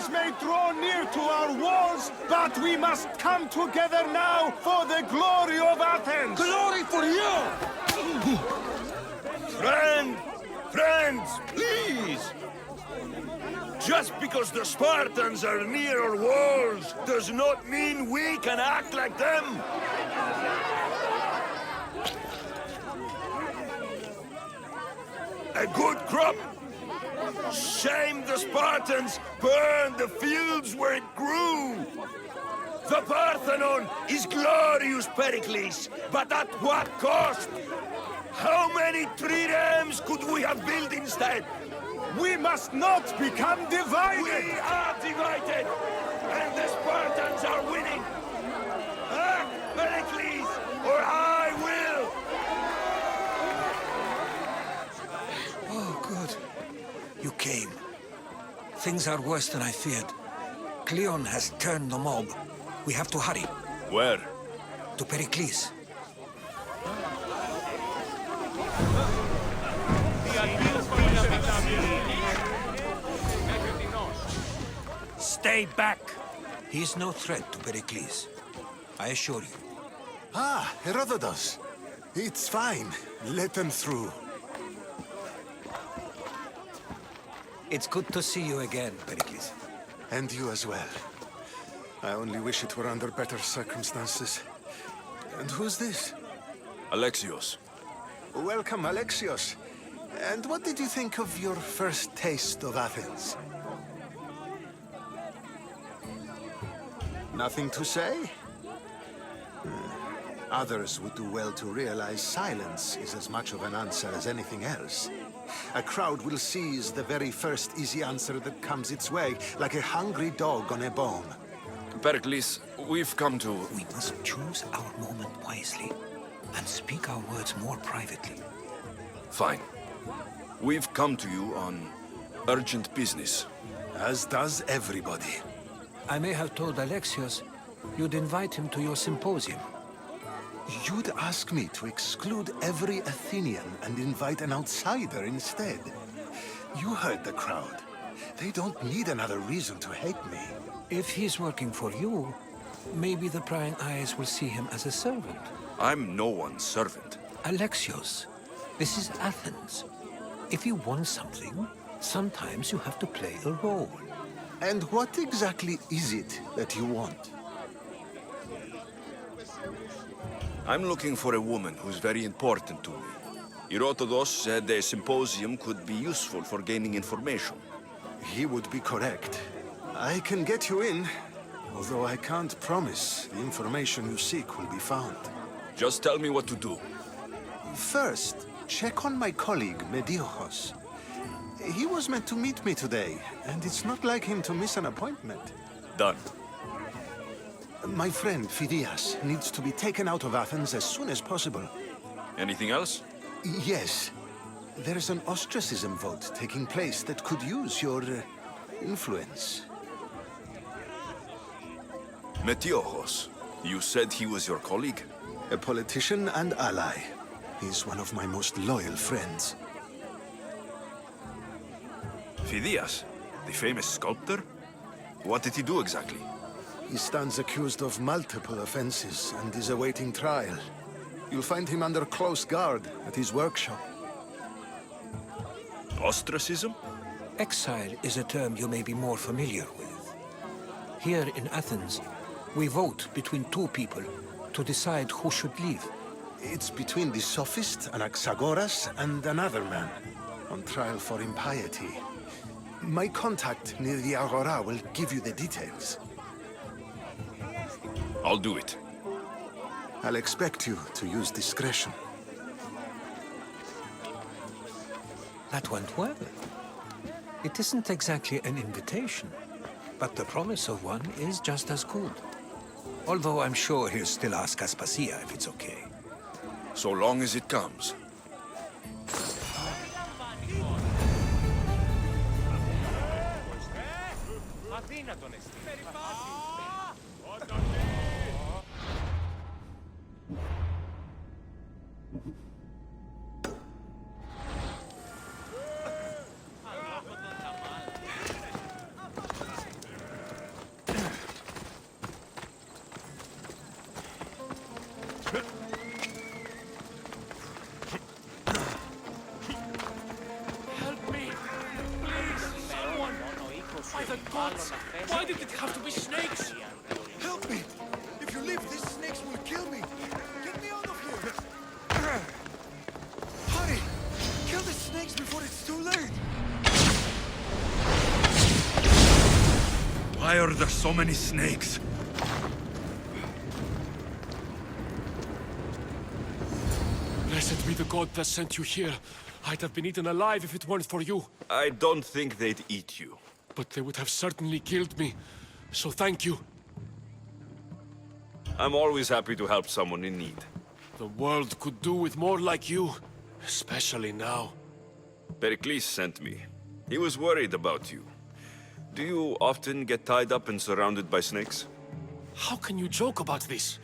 enemies may draw near to our walls, but we must come together now for the glory of Athens! Glory for you! Friends, please! Just because the Spartans are near our walls does not mean we can act like them! A good crop! Shame the Spartans burned the fields where it grew! The Parthenon is glorious, Perikles, but at what cost? How many triremes could we have built instead? We must not become divided! We are divided! And the Spartans are winning! Act, Perikles, or I will! Oh, good. You came. Things are worse than I feared. Kleon has turned the mob. We have to hurry. Where? To Perikles. Stay back! He is no threat to Perikles. I assure you. Ah, Herodotus. It's fine. Let them through. It's good to see you again, Perikles. And you as well. I only wish it were under better circumstances. And who's this? Alexios. Welcome, Alexios. And what did you think of your first taste of Athens? Nothing to say? Others would do well to realize silence is as much of an answer as anything else. A crowd will seize the very first easy answer that comes its way, like a hungry dog on a bone. Perikles, we've come to... We must choose our moment wisely and speak our words more privately. Fine. We've come to you on urgent business. As does everybody. I may have told Alexios you'd invite him to your symposium. You'd ask me to exclude every Athenian and invite an outsider instead. You heard the crowd. They don't need another reason to hate me. If he's working for you, maybe the prying eyes will see him as a servant. I'm no one's servant. Alexios, this is Athens. If you want something, sometimes you have to play a role. And what exactly is it that you want? I'm looking for a woman who's very important to me. Herodotus said a symposium could be useful for gaining information. He would be correct. I can get you in, although I can't promise the information you seek will be found. Just tell me what to do. First, check on my colleague, Mediochos. He was meant to meet me today, and it's not like him to miss an appointment. Done. My friend, Phidias, needs to be taken out of Athens as soon as possible. Anything else? Yes. There's an ostracism vote taking place that could use your influence. Metiochos. You said he was your colleague? A politician and ally. He's one of my most loyal friends. Phidias, the famous sculptor? What did he do exactly? He stands accused of multiple offenses and is awaiting trial. You'll find him under close guard at his workshop. Ostracism? Exile is a term you may be more familiar with. Here in Athens, we vote between two people to decide who should leave. It's between the sophist Anaxagoras and another man, on trial for impiety. My contact near the Agora will give you the details. I'll do it. I'll expect you to use discretion. That went well. It isn't exactly an invitation, but the promise of one is just as good. Although I'm sure he'll still ask Aspasia if it's okay. So long as it comes. gods! Why did it have to be snakes? Help me! If you leave, these snakes will kill me! Get me out of here! Hurry! Kill the snakes before it's too late! Why are there so many snakes? Blessed be the god that sent you here. I'd have been eaten alive if it weren't for you. I don't think they'd eat you. But they would have certainly killed me. So thank you. I'm always happy to help someone in need. The world could do with more like you. Especially now. Perikles sent me. He was worried about you. Do you often get tied up and surrounded by snakes? How can you joke about this?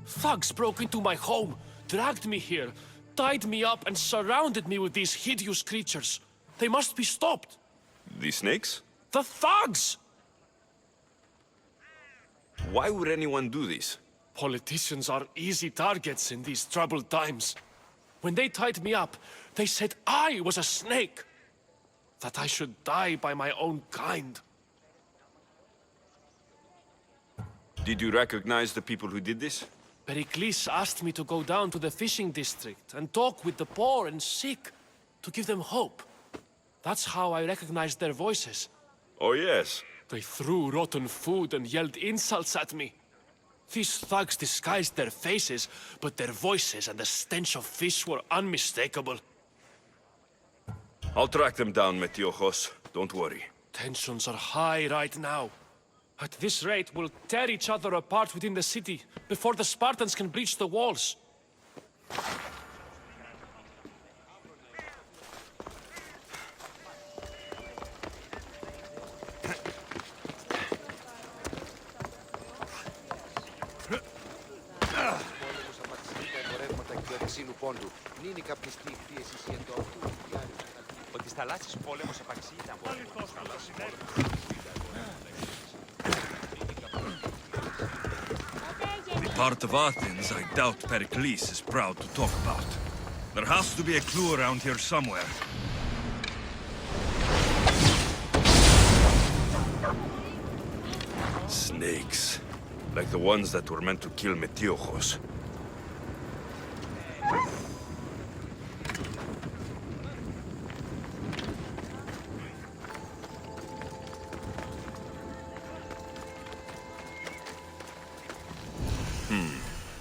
Thugs broke into my home, dragged me here, tied me up and surrounded me with these hideous creatures. They must be stopped. The snakes? The thugs! Why would anyone do this? Politicians are easy targets in these troubled times. When they tied me up, they said I was a snake. That I should die by my own kind. Did you recognize the people who did this? Perikles asked me to go down to the fishing district and talk with the poor and sick, to give them hope. That's how I recognized their voices. Oh yes. They threw rotten food and yelled insults at me. These thugs disguised their faces, but their voices and the stench of fish were unmistakable. I'll track them down, Metiojos. Don't worry. Tensions are high right now. At this rate, we'll tear each other apart within the city, before the Spartans can breach the walls. Ότι στα λάθη πόλεμος επαξί ήταν πόλεμος. The part of Athens I doubt Perikles is proud to talk about. There has to be a clue around here somewhere. Snakes. Like the ones that were meant to kill Metiojos.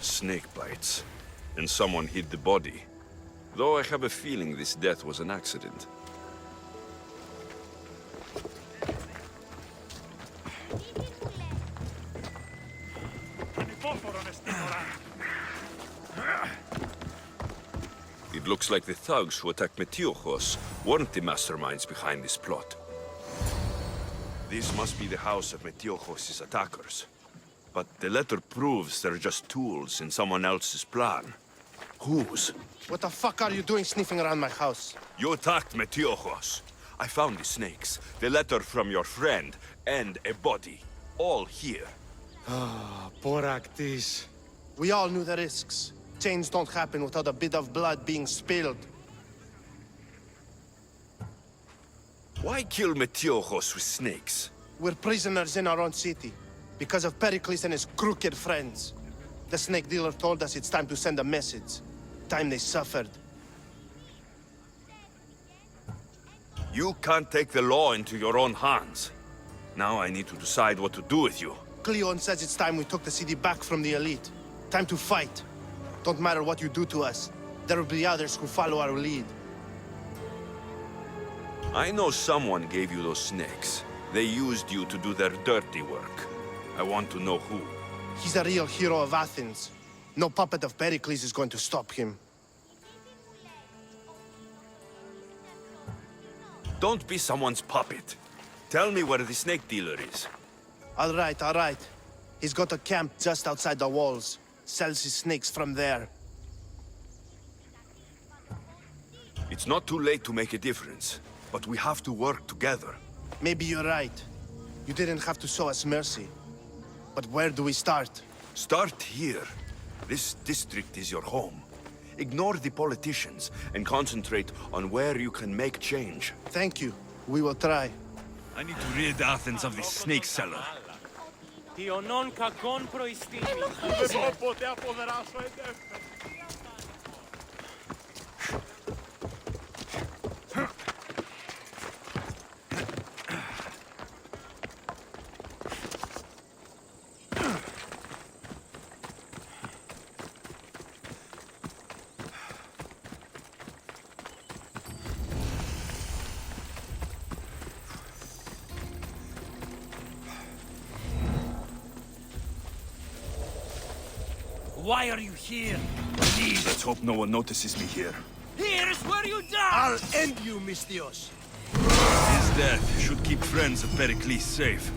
Snake bites. And someone hid the body. Though I have a feeling this death was an accident. It looks like the thugs who attacked Metiojos weren't the masterminds behind this plot. This must be the house of Metiojos' attackers. But the letter proves they're just tools in someone else's plan. Whose? What the fuck are you doing sniffing around my house? You attacked Metiojos. I found the snakes, the letter from your friend, and a body. All here. Perikles. We all knew the risks. Change don't happen without a bit of blood being spilled. Why kill Metiojos with snakes? We're prisoners in our own city. Because of Perikles and his crooked friends. The snake dealer told us it's time to send a message. Time they suffered. You can't take the law into your own hands. Now I need to decide what to do with you. Kleon says it's time we took the city back from the elite. Time to fight. Don't matter what you do to us. There will be others who follow our lead. I know someone gave you those snakes. They used you to do their dirty work. I want to know who. He's a real hero of Athens. No puppet of Perikles is going to stop him. Don't be someone's puppet. Tell me where the snake dealer is. All right. He's got a camp just outside the walls. Sells his snakes from there. It's not too late to make a difference, but we have to work together. Maybe you're right. You didn't have to show us mercy. But where do we start? Start here. This district is your home. Ignore the politicians and concentrate on where you can make change. Thank you. We will try. I need to rid Athens of this snake seller. Ποιονών κακών προϊστήνει. Δεν μπορώ ποτέ αποδράσω εντεύθυνο. Why are you here? Let's hope no one notices me here. Here's where you die! I'll end you, Misthios. His death should keep friends of Perikles safe.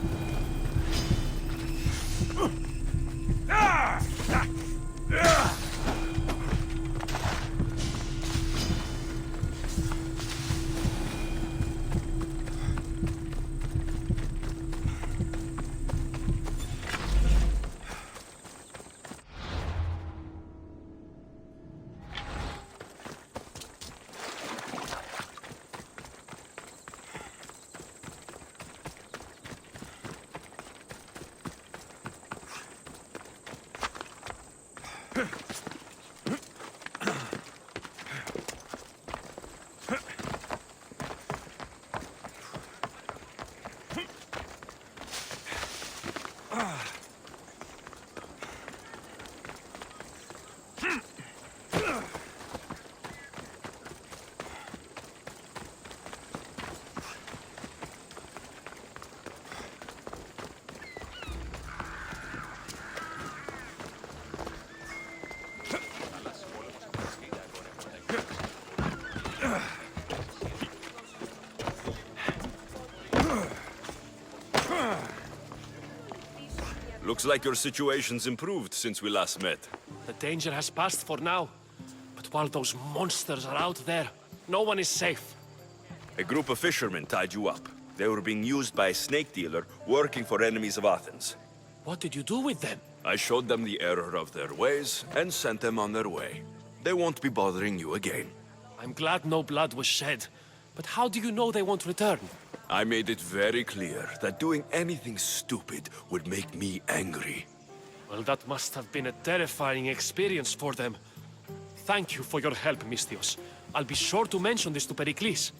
Looks like your situation's improved since we last met. The danger has passed for now. But while those monsters are out there, no one is safe. A group of fishermen tied you up. They were being used by a snake dealer working for enemies of Athens. What did you do with them? I showed them the error of their ways and sent them on their way. They won't be bothering you again. I'm glad no blood was shed. But how do you know they won't return? I made it very clear that doing anything stupid would make me angry. Well, that must have been a terrifying experience for them. Thank you for your help, Misthios. I'll be sure to mention this to Perikles.